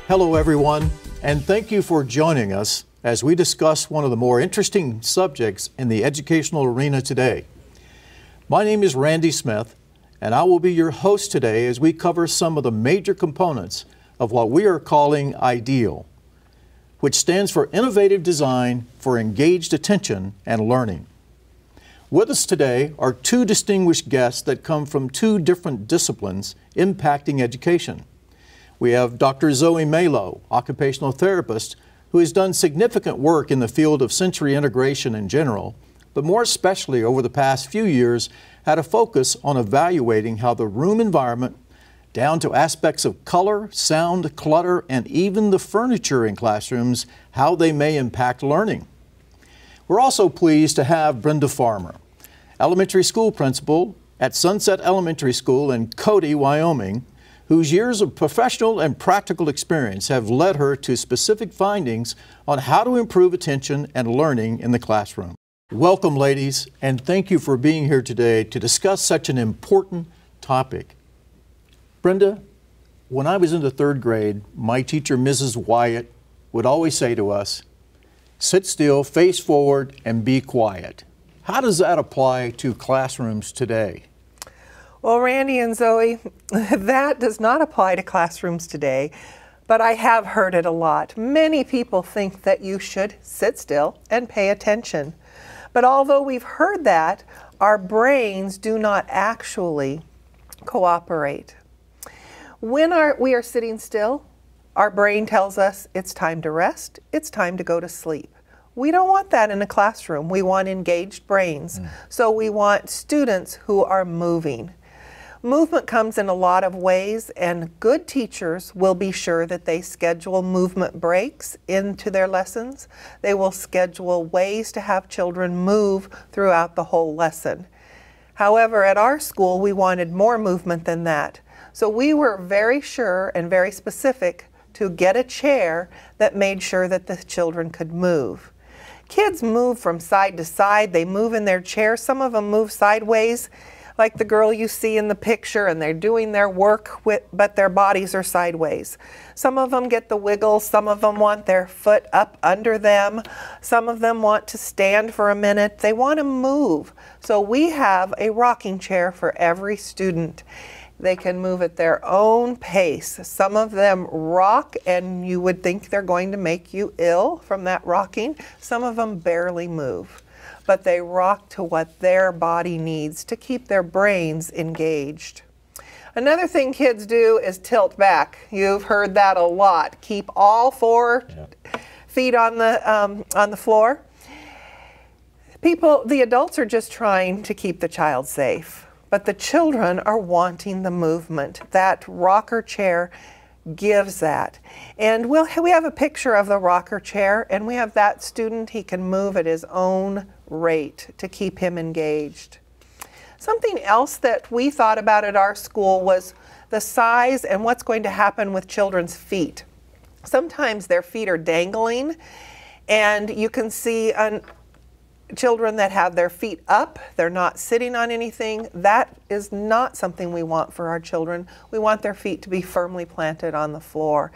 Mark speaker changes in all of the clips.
Speaker 1: Hello everyone, and thank you for joining us as we discuss one of the more interesting subjects in the educational arena today. My name is Randy Smith, and I will be your host today as we cover some of the major components of what we are calling I.D.E.A.L, which stands for Innovative Design for Engaged Attention and Learning. With us today are two distinguished guests that come from two different disciplines impacting education. We have Dr. Zoe Mailloux, occupational therapist, who has done significant work in the field of sensory integration in general, but more especially over the past few years had a focus on evaluating how the room environment, down to aspects of color, sound, clutter, and even the furniture in classrooms, how they may impact learning. We're also pleased to have Brenda Farmer, elementary school principal at Sunset Elementary School in Cody, Wyoming, whose years of professional and practical experience have led her to specific findings on how to improve attention and learning in the classroom. Welcome, ladies, and thank you for being here today to discuss such an important topic. Brenda, when I was in the third grade, my teacher, Mrs. Wyatt, would always say to us, "Sit still, face forward, and be quiet." How does that apply to classrooms today?
Speaker 2: Well, Randy and Zoe, that does not apply to classrooms today, but I have heard it a lot. Many people think that you should sit still and pay attention. But although we've heard that, our brains do not actually cooperate. When we are sitting still, our brain tells us it's time to rest, it's time to go to sleep. We don't want that in a classroom. We want engaged brains. So we want students who are moving. Movement comes in a lot of ways, and good teachers will be sure that they schedule movement breaks into their lessons. They will schedule ways to have children move throughout the whole lesson. However, at our school, we wanted more movement than that. So we were very sure and very specific to get a chair that made sure that the children could move. Kids move from side to side. They move in their chairs. Some of them move sideways, like the girl you see in the picture, and they're doing their work, but their bodies are sideways. Some of them get the wiggles. Some of them want their foot up under them. Some of them want to stand for a minute. They want to move. So we have a rocking chair for every student. They can move at their own pace. Some of them rock, and you would think they're going to make you ill from that rocking. Some of them barely move, but they rock to what their body needs to keep their brains engaged. Another thing kids do is tilt back. You've heard that a lot. Keep all four feet on the floor. The adults are just trying to keep the child safe, but the children are wanting the movement. That rocker chair gives that. And we have a picture of the rocker chair, and we have that student. He can move at his own rate to keep him engaged. Something else that we thought about at our school was the size and what's going to happen with children's feet. Sometimes their feet are dangling, and you can see children that have their feet up, they're not sitting on anything. That is not something we want for our children. We want their feet to be firmly planted on the floor.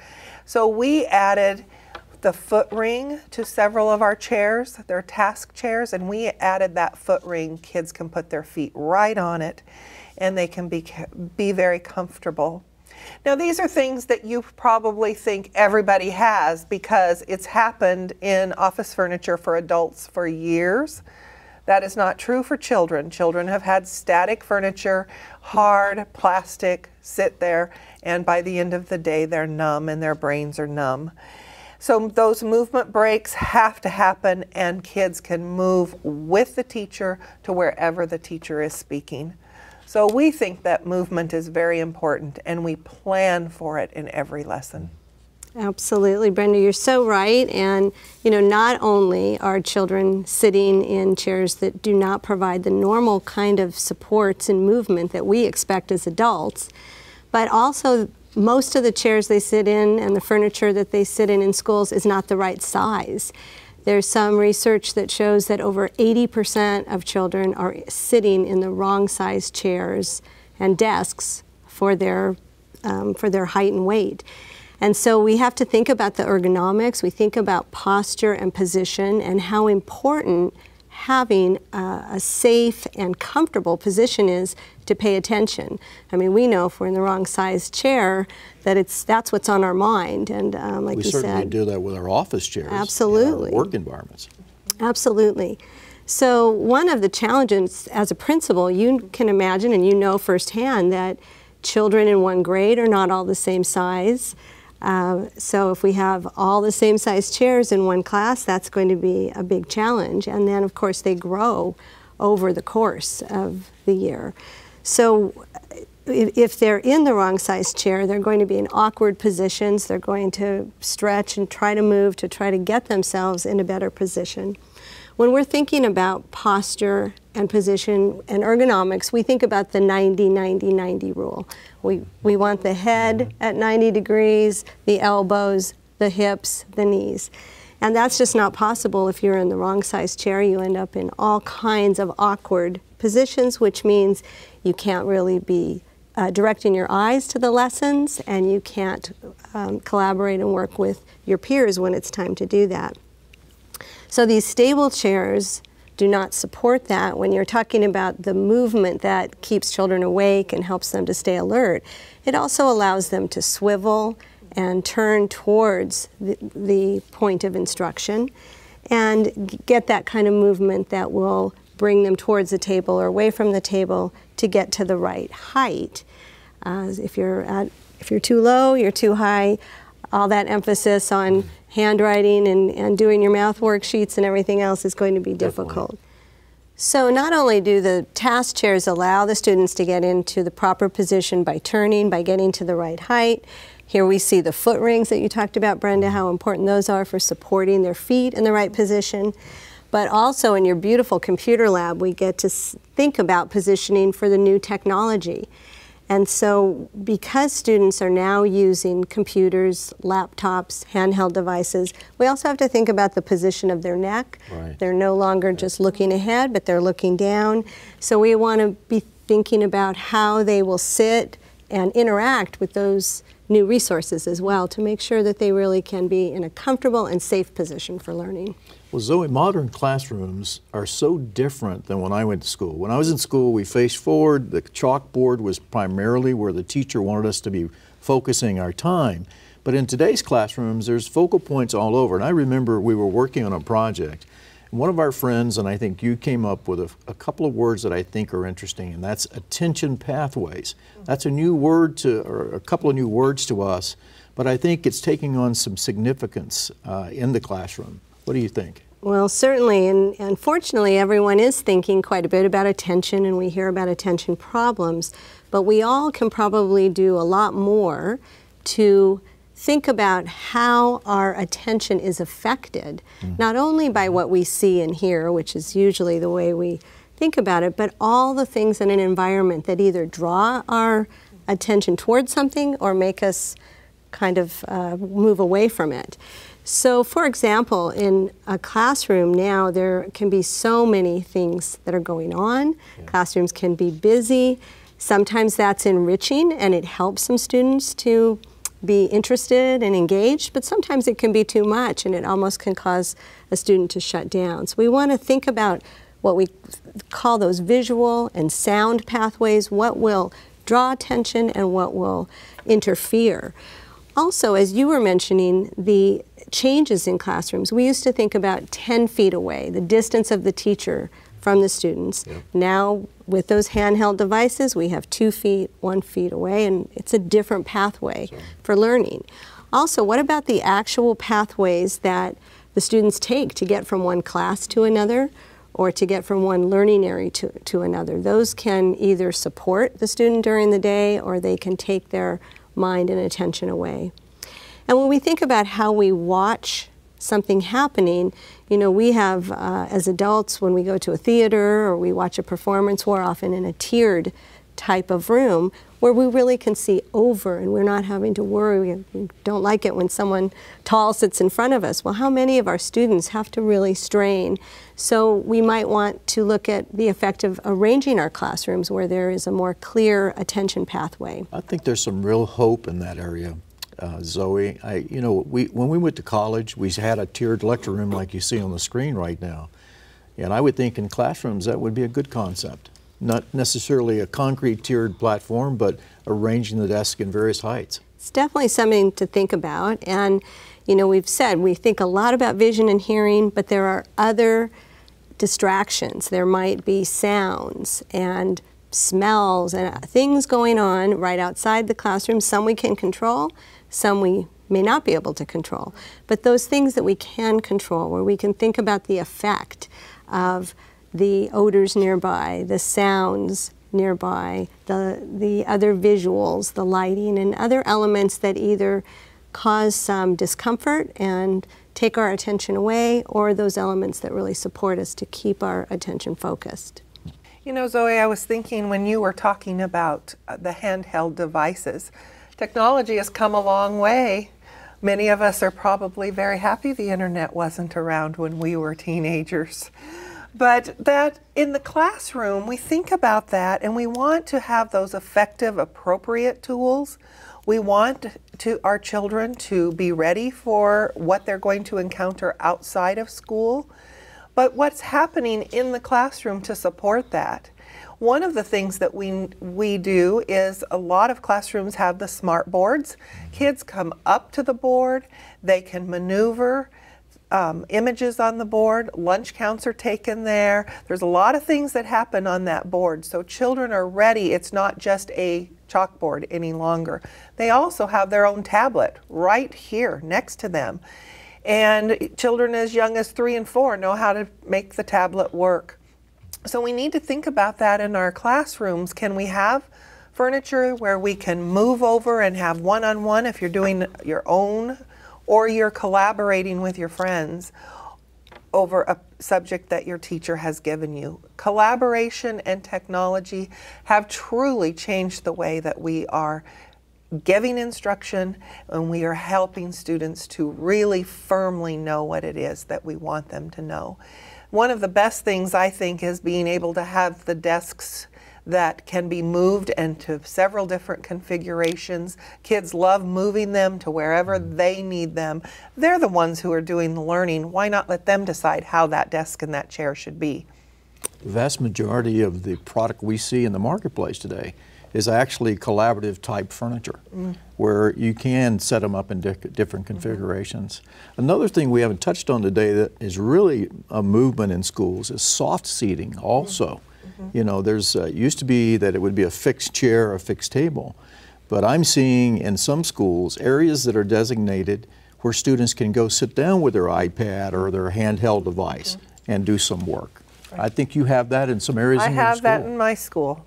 Speaker 2: So we added the foot ring to several of our chairs. They're task chairs, and we added that foot ring. Kids can put their feet right on it, and they can be very comfortable. Now, these are things that you probably think everybody has because it's happened in office furniture for adults for years. That is not true for children. Children have had static furniture, hard plastic, sit there, and by the end of the day, they're numb and their brains are numb. So those movement breaks have to happen, and kids can move with the teacher to wherever the teacher is speaking. So we think that movement is very important, and we plan for it in every lesson.
Speaker 3: Absolutely, Brenda, you're so right. And not only are children sitting in chairs that do not provide the normal kind of supports and movement that we expect as adults, but also most of the chairs they sit in and the furniture that they sit in schools is not the right size. There's some research that shows that over 80% of children are sitting in the wrong size chairs and desks for their height and weight. And so we have to think about the ergonomics, we think about posture and position and how important having a safe and comfortable position is to pay attention. I mean, we know if we're in the wrong size chair that that's what's on our mind. And like you said,
Speaker 1: we certainly do that with our office chairs.
Speaker 3: Absolutely.
Speaker 1: And our work environments.
Speaker 3: Absolutely. So one of the challenges as a principal, you can imagine and you know firsthand that children in one grade are not all the same size. So if we have all the same size chairs in one class, that's going to be a big challenge. And then, of course, they grow over the course of the year. So if they're in the wrong size chair, they're going to be in awkward positions. They're going to stretch and try to move to try to get themselves in a better position. When we're thinking about posture and position and ergonomics, we think about the 90-90-90 rule. We want the head at 90 degrees, the elbows, the hips, the knees. And that's just not possible if you're in the wrong size chair. You end up in all kinds of awkward positions, which means you can't really be directing your eyes to the lessons, and you can't collaborate and work with your peers when it's time to do that. So these stable chairs do not support that. When you're talking about the movement that keeps children awake and helps them to stay alert, it also allows them to swivel and turn towards the point of instruction and get that kind of movement that will bring them towards the table or away from the table to get to the right height. If you're too low, you're too high, all that emphasis on handwriting and doing your math worksheets and everything else is going to be difficult.
Speaker 1: Definitely.
Speaker 3: So not only do the task chairs allow the students to get into the proper position by turning, by getting to the right height. Here we see the foot rings that you talked about, Brenda, how important those are for supporting their feet in the right position. But also in your beautiful computer lab, we get to think about positioning for the new technology. And so because students are now using computers, laptops, handheld devices, we also have to think about the position of their neck.
Speaker 1: Right.
Speaker 3: They're no longer just looking ahead, but they're looking down. So we want to be thinking about how they will sit and interact with those new resources as well to make sure that they really can be in a comfortable and safe position for learning.
Speaker 1: Well, Zoe, modern classrooms are so different than when I went to school. When I was in school, we faced forward. The chalkboard was primarily where the teacher wanted us to be focusing our time. But in today's classrooms, there's focal points all over. And I remember we were working on a project. And one of our friends, and I think you came up with a couple of words that I think are interesting, and that's attention pathways. That's a new word or a couple of new words to us, but I think it's taking on some significance in the classroom. What do you think?
Speaker 3: Well, certainly, and fortunately, everyone is thinking quite a bit about attention, and we hear about attention problems, but we all can probably do a lot more to think about how our attention is affected, not only by what we see and hear, which is usually the way we think about it, but all the things in an environment that either draw our attention towards something or make us kind of move away from it. So, for example, in a classroom now, there can be so many things that are going on. Yeah. Classrooms can be busy. Sometimes that's enriching and it helps some students to be interested and engaged, but sometimes it can be too much and it almost can cause a student to shut down. So we want to think about what we call those visual and sound pathways, what will draw attention and what will interfere. Also, as you were mentioning, the changes in classrooms, we used to think about 10 feet away, the distance of the teacher from the students. Yep. Now, with those handheld devices, we have 2 feet, 1 feet away, and it's a different pathway for learning. Also, what about the actual pathways that the students take to get from one class to another or to get from one learning area to another? Those can either support the student during the day or they can take their mind and attention away. And when we think about how we watch something happening, you know, we have, as adults, when we go to a theater or we watch a performance, we're often in a tiered type of room where we really can see over and we're not having to worry. We don't like it when someone tall sits in front of us. Well, how many of our students have to really strain? So we might want to look at the effect of arranging our classrooms where there is a more clear attention pathway.
Speaker 1: I think there's some real hope in that area. Zoe. When we went to college, we had a tiered lecture room like you see on the screen right now. And I would think in classrooms that would be a good concept. Not necessarily a concrete tiered platform, but arranging the desk in various heights.
Speaker 3: It's definitely something to think about. And, we've said we think a lot about vision and hearing, but there are other distractions. There might be sounds and smells and things going on right outside the classroom. Some we can control, some we may not be able to control. But those things that we can control, where we can think about the effect of the odors nearby, the sounds nearby, the other visuals, the lighting, and other elements that either cause some discomfort and take our attention away, or those elements that really support us to keep our attention focused.
Speaker 2: Zoe, I was thinking when you were talking about the handheld devices, technology has come a long way. Many of us are probably very happy the internet wasn't around when we were teenagers. But that in the classroom, we think about that and we want to have those effective, appropriate tools. We want our children to be ready for what they're going to encounter outside of school. But what's happening in the classroom to support that? One of the things that we do is a lot of classrooms have the smart boards. Kids come up to the board, they can maneuver images on the board, lunch counts are taken there. There's a lot of things that happen on that board. So children are ready. It's not just a chalkboard any longer. They also have their own tablet right here next to them. And children as young as 3 and 4 know how to make the tablet work. So we need to think about that in our classrooms. Can we have furniture where we can move over and have one-on-one if you're doing your own, or you're collaborating with your friends over a subject that your teacher has given you? Collaboration and technology have truly changed the way that we are giving instruction, and we are helping students to really firmly know what it is that we want them to know. One of the best things, I think, is being able to have the desks that can be moved into several different configurations. Kids love moving them to wherever they need them. They're the ones who are doing the learning. Why not let them decide how that desk and that chair should be?
Speaker 1: The vast majority of the product we see in the marketplace today is actually collaborative type furniture, where you can set them up in different configurations. Another thing we haven't touched on today that is really a movement in schools is soft seating also. There's used to be that it would be a fixed chair or a fixed table, but I'm seeing in some schools areas that are designated where students can go sit down with their iPad or their handheld device and do some work. Right. I think you have that in some areas in your school. I have
Speaker 2: that in my school.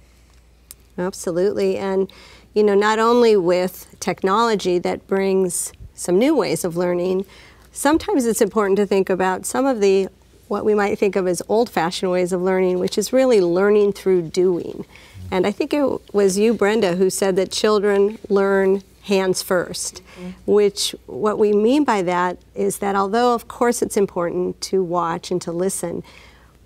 Speaker 3: Absolutely. And, not only with technology that brings some new ways of learning, sometimes it's important to think about some of the what we might think of as old-fashioned ways of learning, which is really learning through doing. And I think it was you, Brenda, who said that children learn hands first, which what we mean by that is that although, of course, it's important to watch and to listen,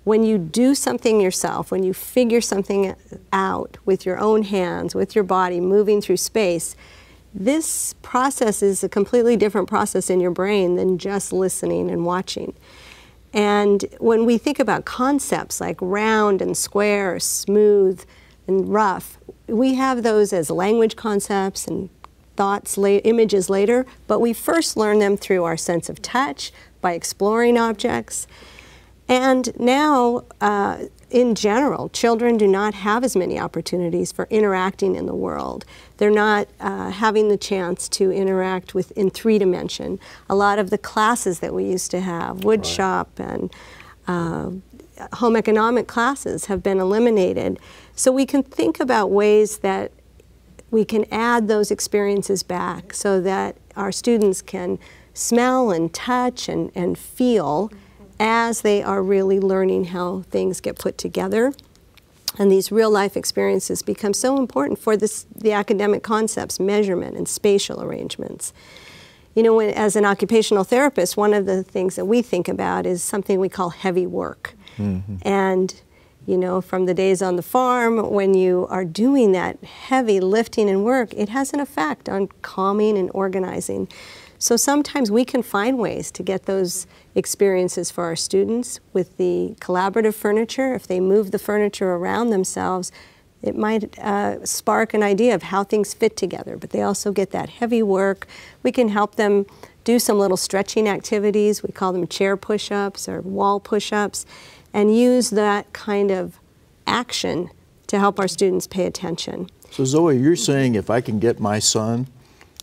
Speaker 3: when you do something yourself, when you figure something out with your own hands, with your body, moving through space, this process is a completely different process in your brain than just listening and watching. And when we think about concepts like round and square, smooth and rough, we have those as language concepts and thoughts, images later, but we first learn them through our sense of touch, by exploring objects. And now, in general, children do not have as many opportunities for interacting in the world. They're not having the chance to interact in 3 dimension. A lot of the classes that we used to have, wood shop and home economic classes, have been eliminated. So we can think about ways that we can add those experiences back so that our students can smell and touch and feel as they are really learning how things get put together. And these real-life experiences become so important for the academic concepts, measurement and spatial arrangements. As an occupational therapist, one of the things that we think about is something we call heavy work. And, You know, from the days on the farm, when you are doing that heavy lifting and work, it has an effect on calming and organizing. So sometimes we can find ways to get those experiences for our students with the collaborative furniture. If they move the furniture around themselves, it might spark an idea of how things fit together, but they also get that heavy work. We can help them do some little stretching activities. We call them chair push-ups or wall push-ups, and use that kind of action to help our students pay attention.
Speaker 1: So Zoe, you're saying if I can get my son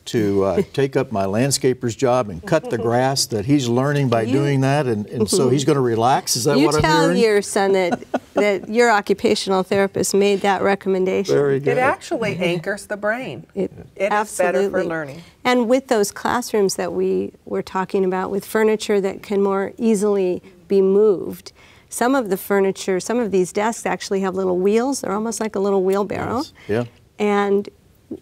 Speaker 1: to take up my landscaper's job and cut the grass, that he's learning by doing that, and so he's going to relax? Is that what I'm hearing?
Speaker 3: You tell your son that your occupational therapist made that recommendation.
Speaker 1: Very good.
Speaker 2: It actually anchors the brain. It is better for learning.
Speaker 3: And with those classrooms that we were talking about, with furniture that can more easily be moved, some of the furniture, some of these desks actually have little wheels. They're almost like a little wheelbarrow.
Speaker 1: Yes. Yeah.
Speaker 3: And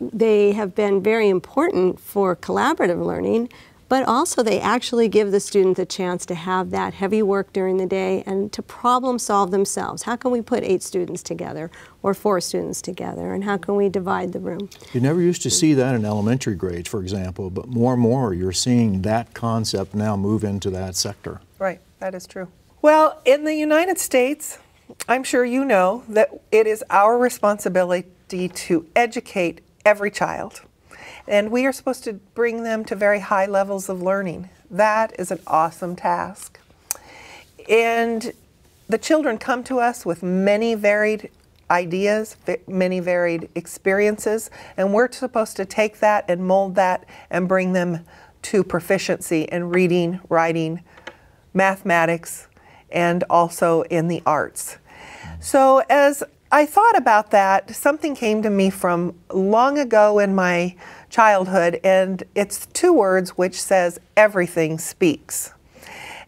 Speaker 3: they have been very important for collaborative learning, but also they actually give the student the chance to have that heavy work during the day and to problem solve themselves. How can we put 8 students together or 4 students together, and how can we divide the room?
Speaker 1: You never used to see that in elementary grades, for example, but more and more you're seeing that concept now move into that sector.
Speaker 2: Right, that is true. Well, in the United States, I'm sure you know that it is our responsibility to educate every child. And we are supposed to bring them to very high levels of learning. That is an awesome task. And the children come to us with many varied ideas, many varied experiences, and we're supposed to take that and mold that and bring them to proficiency in reading, writing, mathematics, and also in the arts. So as I thought about that, something came to me from long ago in my childhood, and it's 2 words which says, everything speaks.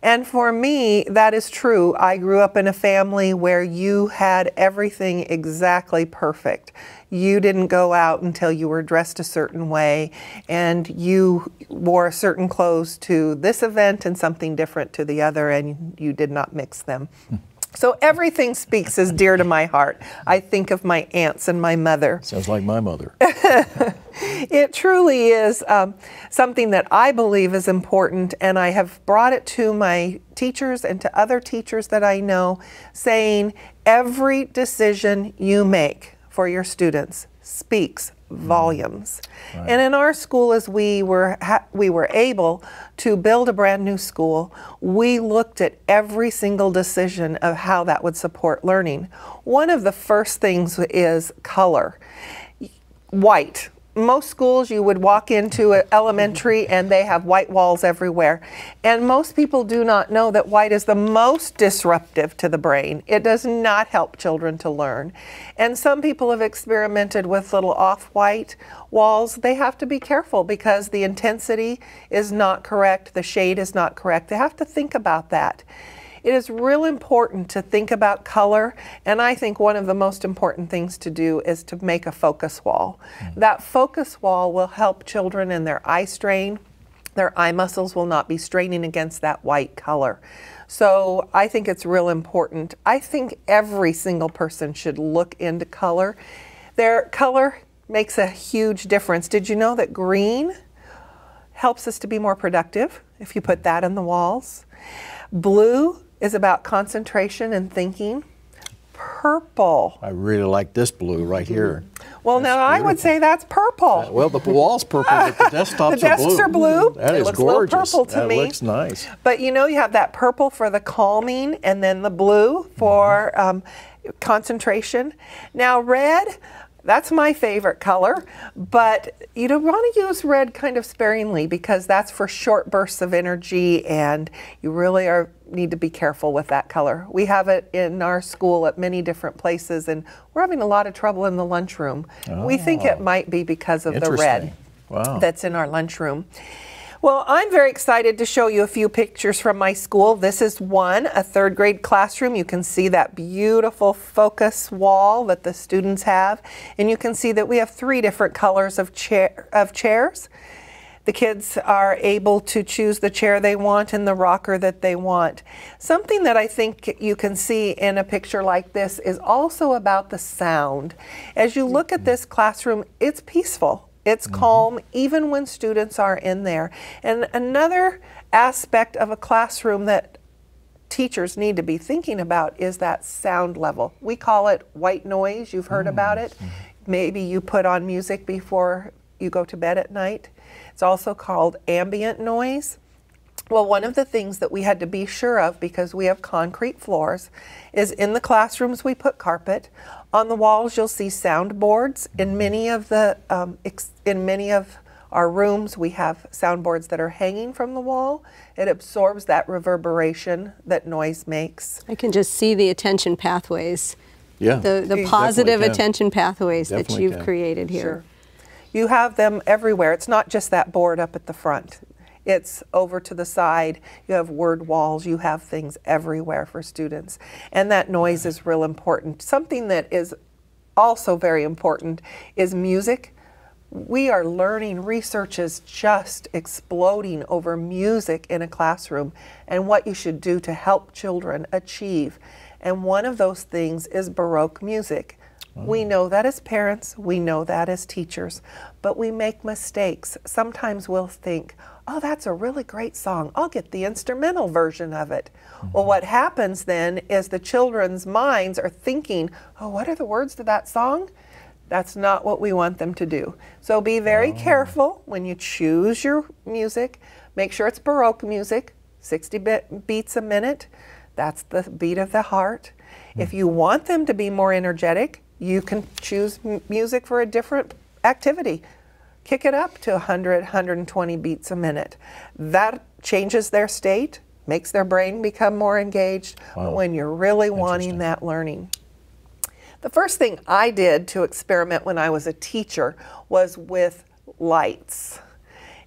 Speaker 2: And for me, that is true. I grew up in a family where you had everything exactly perfect. You didn't go out until you were dressed a certain way, and you wore certain clothes to this event and something different to the other, and you did not mix them. So everything speaks is dear to my heart. I think of my aunts and my mother.
Speaker 1: Sounds like my mother.
Speaker 2: It truly is something that I believe is important, and I have brought it to my teachers and to other teachers that I know, saying every decision you make for your students speaks volumes. Right. And in our school, as we were able to build a brand new school, we looked at every single decision of how that would support learning. One of the first things is color. White. Most schools, you would walk into an elementary and they have white walls everywhere. And most people do not know that white is the most disruptive to the brain. It does not help children to learn. And some people have experimented with little off-white walls. They have to be careful because the intensity is not correct, the shade is not correct. They have to think about that. It is real important to think about color, and I think one of the most important things to do is to make a focus wall. That focus wall will help children in their eye strain. Their eye muscles will not be straining against that white color. So I think it's real important. I think every single person should look into color. Their color makes a huge difference. Did you know that green helps us to be more productive if you put that in the walls? Blue is about concentration and thinking. Purple.
Speaker 1: I really like this blue right here.
Speaker 2: Well,
Speaker 1: that's
Speaker 2: now
Speaker 1: beautiful.
Speaker 2: I would say that's purple.
Speaker 1: Well, the wall's purple, but the desktops
Speaker 2: the desks
Speaker 1: are blue.
Speaker 2: That
Speaker 1: is
Speaker 2: looks
Speaker 1: gorgeous.
Speaker 2: A little purple to me.
Speaker 1: That looks nice.
Speaker 2: But you know, you have that purple for the calming, and then the blue for concentration. Now, red. That's my favorite color, but you don't want to use red kind of sparingly because that's for short bursts of energy, and you really need to be careful with that color. We have it in our school at many different places, and we're having a lot of trouble in the lunchroom. Oh. We think it might be because of the red that's in our lunchroom. Well, I'm very excited to show you a few pictures from my school. This is one, a 3rd grade classroom. You can see that beautiful focus wall that the students have. And you can see that we have 3 different colors of chairs. The kids are able to choose the chair they want and the rocker that they want. Something that I think you can see in a picture like this is also about the sound. As you look at this classroom, it's peaceful. It's calm, even when students are in there. And another aspect of a classroom that teachers need to be thinking about is that sound level. We call it white noise. You've heard about it. Maybe you put on music before you go to bed at night. It's also called ambient noise. Well, one of the things that we had to be sure of, because we have concrete floors, is in the classrooms we put carpet. On the walls you'll see soundboards. In many of our rooms we have soundboards that are hanging from the wall. It absorbs that reverberation that noise makes.
Speaker 3: I can just see the attention pathways.
Speaker 1: Yeah.
Speaker 3: The positive attention pathways that you've created here.
Speaker 2: Sure. You have them everywhere. It's not just that board up at the front. It's over to the side. You have word walls. You have things everywhere for students. And that noise is real important. Something that is also very important is music. We are learning, research is just exploding over music in a classroom and what you should do to help children achieve. And one of those things is Baroque music. We know that as parents, we know that as teachers, but we make mistakes. Sometimes we'll think, oh, that's a really great song. I'll get the instrumental version of it. Well, what happens then is the children's minds are thinking, oh, what are the words to that song? That's not what we want them to do. So be very careful when you choose your music. Make sure it's Baroque music, 60 beats a minute. That's the beat of the heart. If you want them to be more energetic, you can choose music for a different activity. Kick it up to 100, 120 beats a minute. That changes their state, makes their brain become more engaged when you're really wanting that learning. The first thing I did to experiment when I was a teacher was with lights.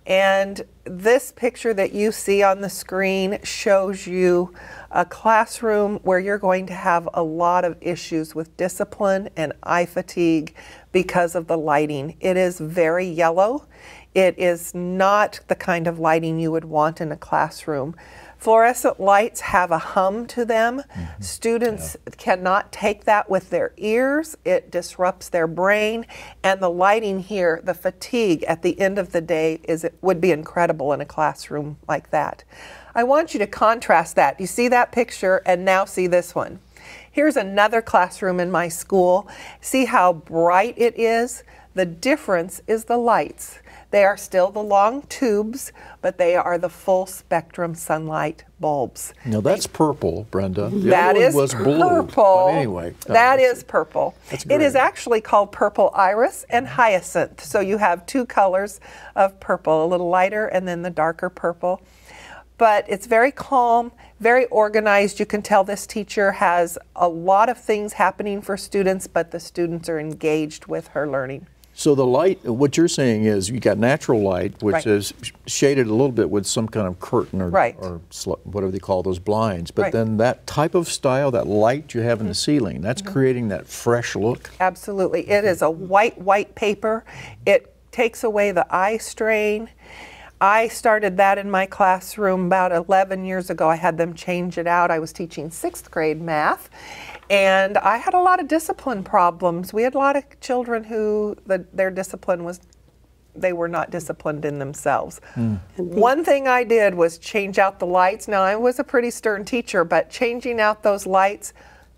Speaker 2: And this picture that you see on the screen shows you a classroom where you're going to have a lot of issues with discipline and eye fatigue because of the lighting. It is very yellow. It is not the kind of lighting you would want in a classroom. Fluorescent lights have a hum to them. Students cannot take that with their ears. It disrupts their brain. And the lighting here, the fatigue at the end of the day would be incredible in a classroom like that. I want you to contrast that. You see that picture and now see this one. Here's another classroom in my school. See how bright it is? The difference is the lights. They are still the long tubes, but they are the full spectrum sunlight bulbs.
Speaker 1: Now that's purple, Brenda. The
Speaker 2: that
Speaker 1: other
Speaker 2: is
Speaker 1: one was
Speaker 2: purple.
Speaker 1: Blue. But anyway,
Speaker 2: that is purple.
Speaker 1: It
Speaker 2: is actually called purple iris and hyacinth. So you have two colors of purple, a little lighter and then the darker purple. But it's very calm, very organized. You can tell this teacher has a lot of things happening for students, but the students are engaged with her learning.
Speaker 1: So the light, what you're saying is you got natural light, which is shaded a little bit with some kind of curtain or whatever they call those blinds. But then that type of style, that light you have in the ceiling, that's creating that fresh look.
Speaker 2: Absolutely. It is a white paper. It takes away the eye strain. I started that in my classroom about 11 years ago. I had them change it out. I was teaching 6th grade math. And I had a lot of discipline problems. We had a lot of children who their discipline was, they were not disciplined in themselves. One thing I did was change out the lights. Now, I was a pretty stern teacher, but changing out those lights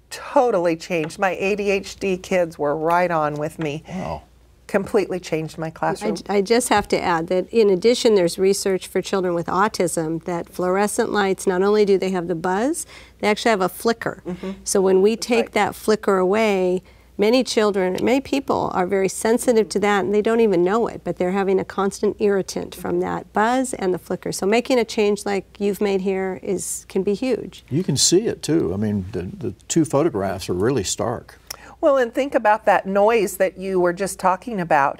Speaker 2: totally changed. My ADHD kids were right on with me. Wow. Completely changed my classroom.
Speaker 3: I just have to add that in addition, there's research for children with autism that fluorescent lights, not only do they have the buzz, they actually have a flicker. So when we take that flicker away, many children, many people are very sensitive to that and they don't even know it, but they're having a constant irritant from that buzz and the flicker. So making a change like you've made here can be huge. You can see it too. I mean, the two photographs are really stark.
Speaker 2: Well, and think about that noise that you were just talking about.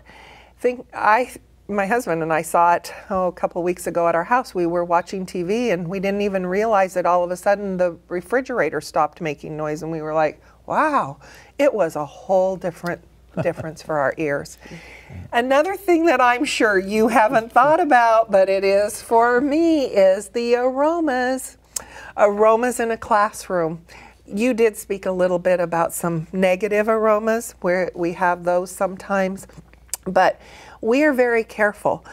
Speaker 2: My husband and I saw it a couple weeks ago at our house. We were watching TV and we didn't even realize that all of a sudden the refrigerator stopped making noise and we were like, wow, it was a whole different difference for our ears. Another thing that I'm sure you haven't thought about, but it is for me, is the aromas. Aromas in a classroom. You did speak a little bit about some negative aromas, where we have those sometimes, but we are very careful.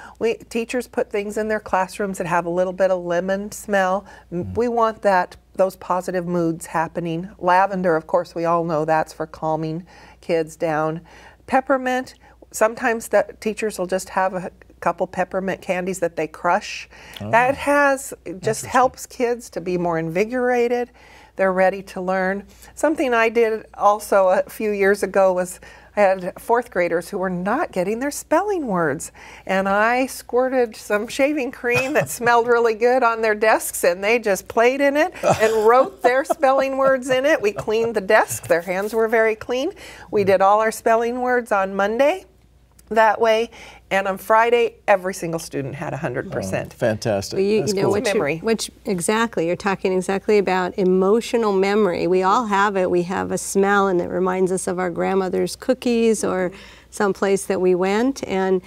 Speaker 2: Teachers put things in their classrooms that have a little bit of lemon smell. We want those positive moods happening. Lavender, of course, we all know that's for calming kids down. Peppermint, sometimes the teachers will just have a couple peppermint candies that they crush. That just helps kids to be more invigorated. They're ready to learn. Something I did also a few years ago was I had fourth graders who were not getting their spelling words, and I squirted some shaving cream that smelled really good on their desks, and they just played in it and wrote their spelling words in it. We cleaned the desk. Their hands were very clean. We did all our spelling words on Monday that way, and on Friday every single student had 100%.
Speaker 1: Fantastic.
Speaker 3: Well,
Speaker 1: That's
Speaker 3: you know,
Speaker 1: cool.
Speaker 2: Memory.
Speaker 3: which exactly, you're talking exactly about emotional memory. We all have it. We have a smell, and it reminds us of our grandmother's cookies or someplace that we went, and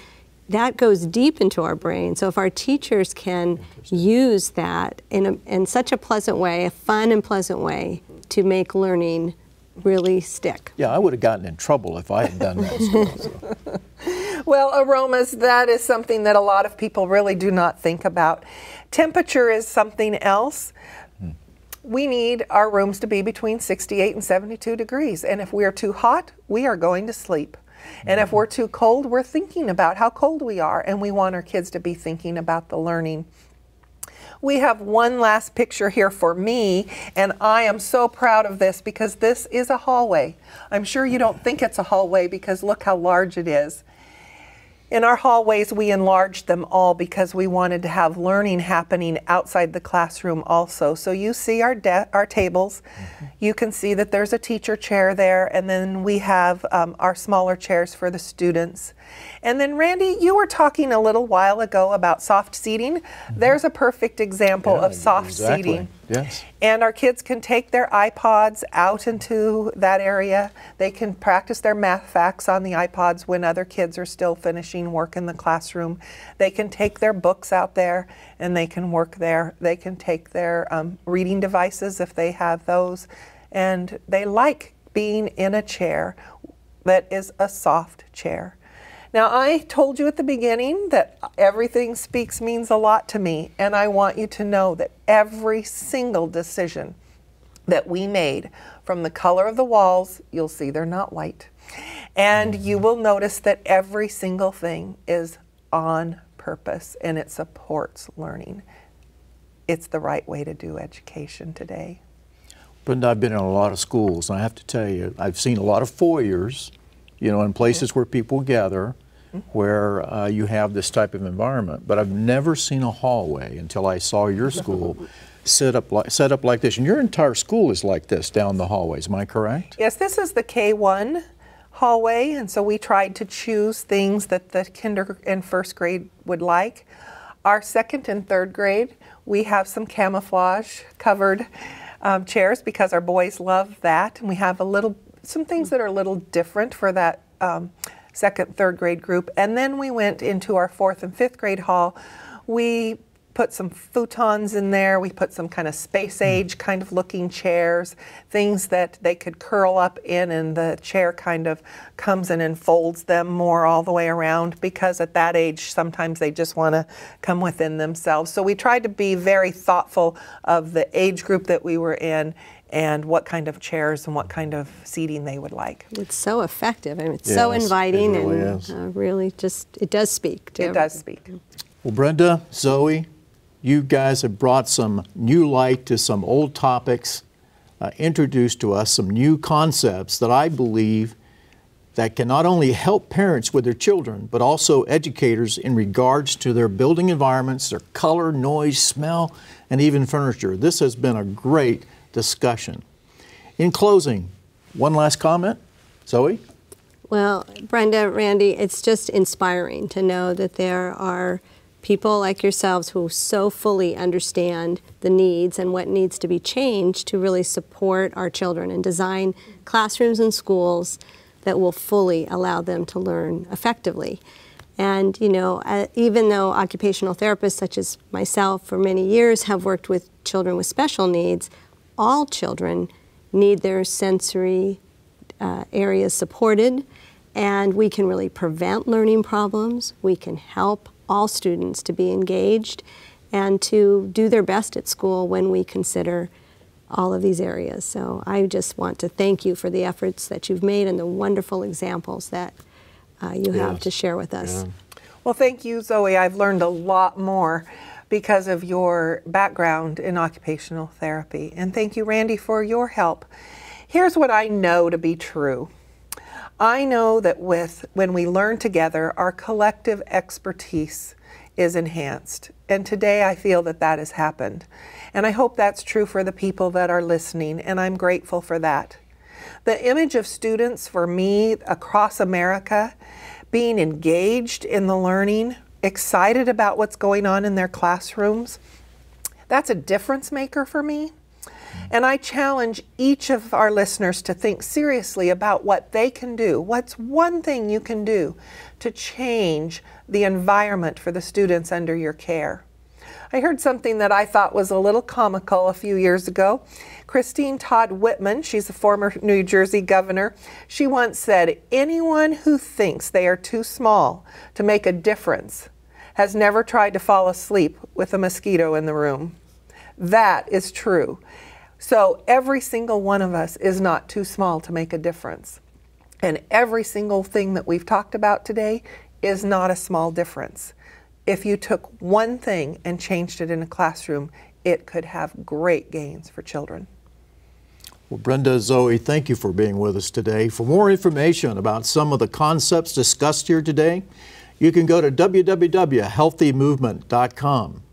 Speaker 3: that goes deep into our brain. So if our teachers can use that in such a pleasant way, a fun and pleasant way, to make learning really stick.
Speaker 1: Yeah, I would have gotten in trouble if I had done that. So.
Speaker 2: Well, aromas, that is something that a lot of people really do not think about. Temperature is something else. We need our rooms to be between 68 and 72 degrees. And if we are too hot, we are going to sleep. And if we're too cold, we're thinking about how cold we are. And we want our kids to be thinking about the learning. We have one last picture here for me, and I am so proud of this because this is a hallway. I'm sure you don't think it's a hallway because look how large it is. In our hallways, we enlarged them all because we wanted to have learning happening outside the classroom also. So you see our tables. You can see that there's a teacher chair there, and then we have our smaller chairs for the students. And then Randy, you were talking a little while ago about soft seating. There's a perfect example of soft seating.
Speaker 1: Yes.
Speaker 2: And our kids can take their iPods out into that area. They can practice their math facts on the iPods when other kids are still finishing work in the classroom. They can take their books out there and they can work there. They can take their reading devices if they have those. And they like being in a chair that is a soft chair. Now, I told you at the beginning that everything speaks means a lot to me, and I want you to know that every single decision that we made, from the color of the walls, you'll see they're not white, and you will notice that every single thing is on purpose, and it supports learning. It's the right way to do education today.
Speaker 1: Brenda, I've been in a lot of schools, and I have to tell you, I've seen a lot of foyers, you know, in places where people gather, where you have this type of environment. But I've never seen a hallway until I saw your school set up like this. And your entire school is like this down the hallways, am I correct?
Speaker 2: Yes, this is the K1 hallway, and so we tried to choose things that the kinder and first grade would like. Our second and third grade, we have some camouflage covered chairs because our boys love that, and we have some things that are a little different for that second, third grade group. And then we went into our fourth and fifth grade hall. We put some futons in there. We put some kind of space age kind of looking chairs, things that they could curl up in, and the chair kind of comes in and folds them more all the way around, because at that age sometimes they just want to come within themselves. So we tried to be very thoughtful of the age group that we were in and what kind of chairs and what kind of seating they would like.
Speaker 3: It's so effective, and it's so inviting,
Speaker 1: it really
Speaker 3: and
Speaker 1: is.
Speaker 3: Really just, it does speak to
Speaker 2: It does speak.
Speaker 1: Well, Brenda, Zoe, you guys have brought some new light to some old topics, introduced to us some new concepts that I believe that can not only help parents with their children, but also educators in regards to their building environments, their color, noise, smell, and even furniture. This has been a great discussion. In closing, one last comment, Zoe?
Speaker 3: Well, Brenda, Randy, it's just inspiring to know that there are people like yourselves who so fully understand the needs and what needs to be changed to really support our children and design classrooms and schools that will fully allow them to learn effectively. And, you know, even though occupational therapists such as myself for many years have worked with children with special needs, all children need their sensory areas supported, and we can really prevent learning problems. We can help all students to be engaged and to do their best at school when we consider all of these areas. So I just want to thank you for the efforts that you've made and the wonderful examples that you have to share with us.
Speaker 1: Yeah.
Speaker 2: Well, thank you, Zoe. I've learned a lot more because of your background in occupational therapy. And thank you, Randy, for your help. Here's what I know to be true. I know that when we learn together, our collective expertise is enhanced. And today I feel that that has happened. And I hope that's true for the people that are listening, and I'm grateful for that. The image of students for me across America being engaged in the learning, excited about what's going on in their classrooms, that's a difference maker for me. And I challenge each of our listeners to think seriously about what they can do. What's one thing you can do to change the environment for the students under your care? I heard something that I thought was a little comical a few years ago. Christine Todd Whitman, she's a former New Jersey governor, she once said, "Anyone who thinks they are too small to make a difference has never tried to fall asleep with a mosquito in the room." That is true. So every single one of us is not too small to make a difference. And every single thing that we've talked about today is not a small difference. If you took one thing and changed it in a classroom, it could have great gains for children.
Speaker 1: Well, Brenda, Zoe, thank you for being with us today. For more information about some of the concepts discussed here today, you can go to www.healthymovement.com.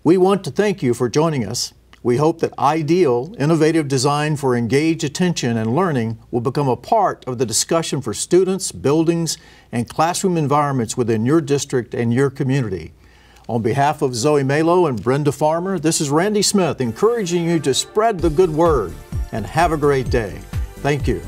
Speaker 1: We want to thank you for joining us. We hope that I.D.E.A.L, innovative design for engaged attention and learning, will become a part of the discussion for students, buildings, and classroom environments within your district and your community. On behalf of Zoe Mailloux and Brenda Farmer, this is Randy Smith encouraging you to spread the good word and have a great day. Thank you.